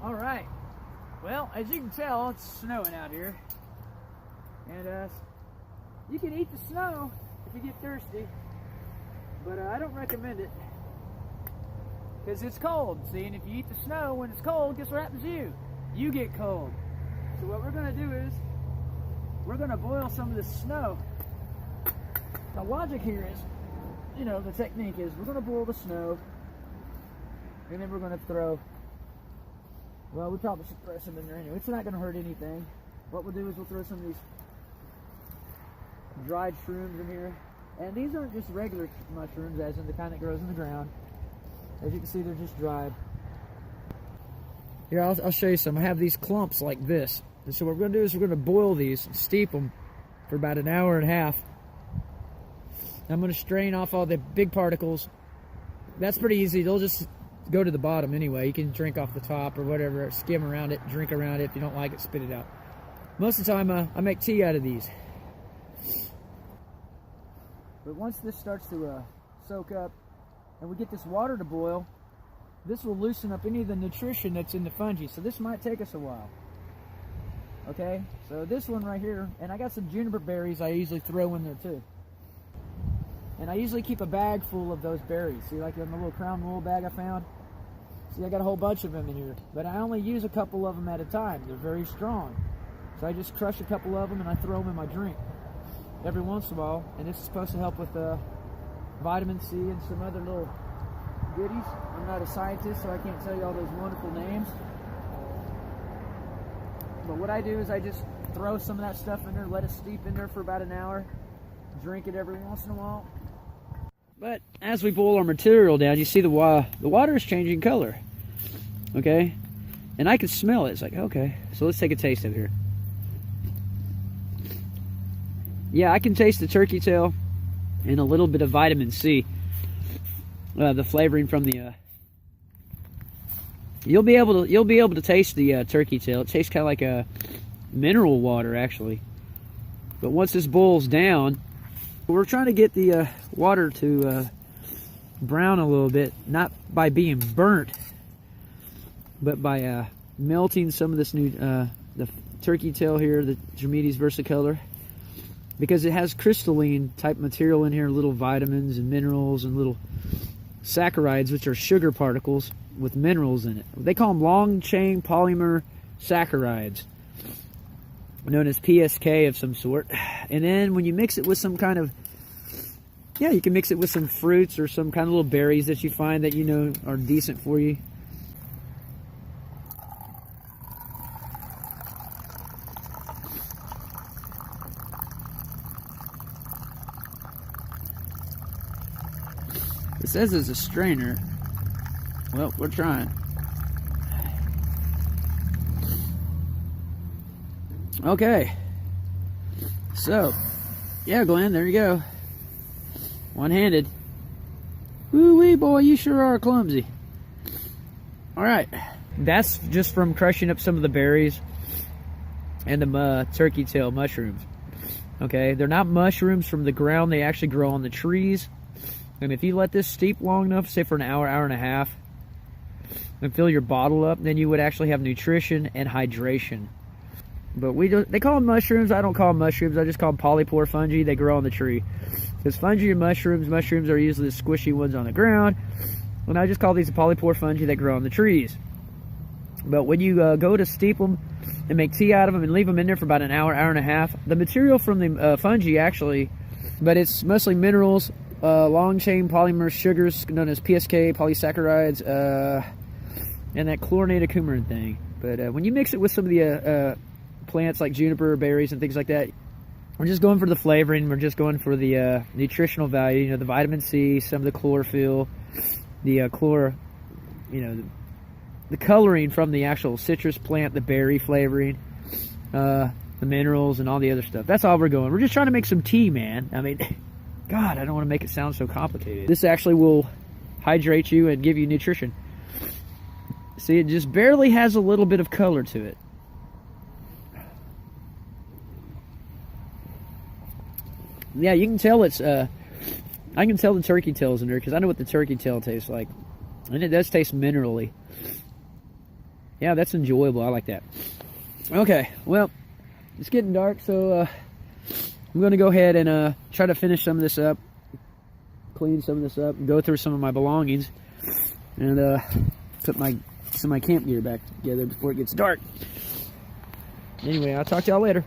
All right. Well, as you can tell, it's snowing out here. And you can eat the snow if you get thirsty, but I don't recommend it because it's cold. See, and if you eat the snow when it's cold, guess what happens to you? You get cold. So what we're going to do is we're going to boil some of the snow. The logic here is, you know, the technique is we're going to boil the snow, and then we're going to throw, well, we probably should throw some in there anyway. It's not going to hurt anything. What we'll do is we'll throw some of these dried shrooms in here. And these aren't just regular mushrooms, as in the kind that grows in the ground. As you can see, they're just dried. Here, I'll show you some. I have these clumps like this. And so what we're going to do is we're going to boil these and steep them for about an hour and a half. I'm going to strain off all the big particles. That's pretty easy. They'll just go to the bottom anyway. You can drink off the top or whatever, skim around it, drink around it. If you don't like it, spit it out. Most of the time, I make tea out of these. But once this starts to soak up and we get this water to boil, this will loosen up any of the nutrition that's in the fungi. So this might take us a while. Okay, so this one right here, and I got some juniper berries I usually throw in there too. And I usually keep a bag full of those berries. See, like in the little crown wool bag I found? See, I got a whole bunch of them in here. But I only use a couple of them at a time. They're very strong. So I just crush a couple of them and I throw them in my drink every once in a while. And this is supposed to help with vitamin C and some other little goodies. I'm not a scientist, so I can't tell you all those wonderful names. But what I do is I just throw some of that stuff in there, let it steep in there for about an hour, drink it every once in a while. But as we boil our material down, you see the water is changing color. Okay? And I can smell it. It's like, okay. So let's take a taste of it here. Yeah, I can taste the turkey tail and a little bit of vitamin C. The flavoring from the you'll be able to taste the turkey tail. It tastes kind of like a mineral water actually. But once this boils down, we're trying to get the water to brown a little bit, not by being burnt, but by melting some of this new the turkey tail here, the Dramytes versicolor, because it has crystalline type material in here, little vitamins and minerals and little saccharides, which are sugar particles with minerals in it. They call them long chain polymer saccharides, known as PSK of some sort. And then when you mix it with some kind of, yeah, you can mix it with some fruits or some kind of little berries that you find that you know are decent for you. It says it's a strainer. Well, we're trying. Okay. So, yeah, Glenn, there you go. One-handed. Woo-wee, boy, you sure are clumsy. All right. That's just from crushing up some of the berries and the turkey tail mushrooms. Okay, they're not mushrooms from the ground. They actually grow on the trees. And if you let this steep long enough, say for an hour, hour and a half, and fill your bottle up, then you would actually have nutrition and hydration. But they call them mushrooms. I don't call them mushrooms. I just call them polypore fungi. They grow on the tree. Because fungi and mushrooms are usually the squishy ones on the ground. And I just call these the polypore fungi that grow on the trees. But when you go to steep them and make tea out of them and leave them in there for about an hour, hour and a half, the material from the fungi actually, but it's mostly minerals, long chain polymer sugars known as PSK, polysaccharides, and that chlorinated coumarin thing. But when you mix it with some of the plants like juniper berries and things like that, we're just going for the flavoring. We're just going for the nutritional value. You know, the vitamin C, some of the chlorophyll, the the coloring from the actual citrus plant, the berry flavoring, the minerals, and all the other stuff. That's all we're going. We're just trying to make some tea, man. I mean, God, I don't want to make it sound so complicated. This actually will hydrate you and give you nutrition. See, it just barely has a little bit of color to it. Yeah, you can tell it's, I can tell the turkey tail's in there because I know what the turkey tail tastes like. And it does taste minerally. Yeah, that's enjoyable. I like that. Okay, well, it's getting dark, so I'm going to go ahead and try to finish some of this up, clean some of this up, and go through some of my belongings, and put some of my camp gear back together before it gets dark. Anyway, I'll talk to y'all later.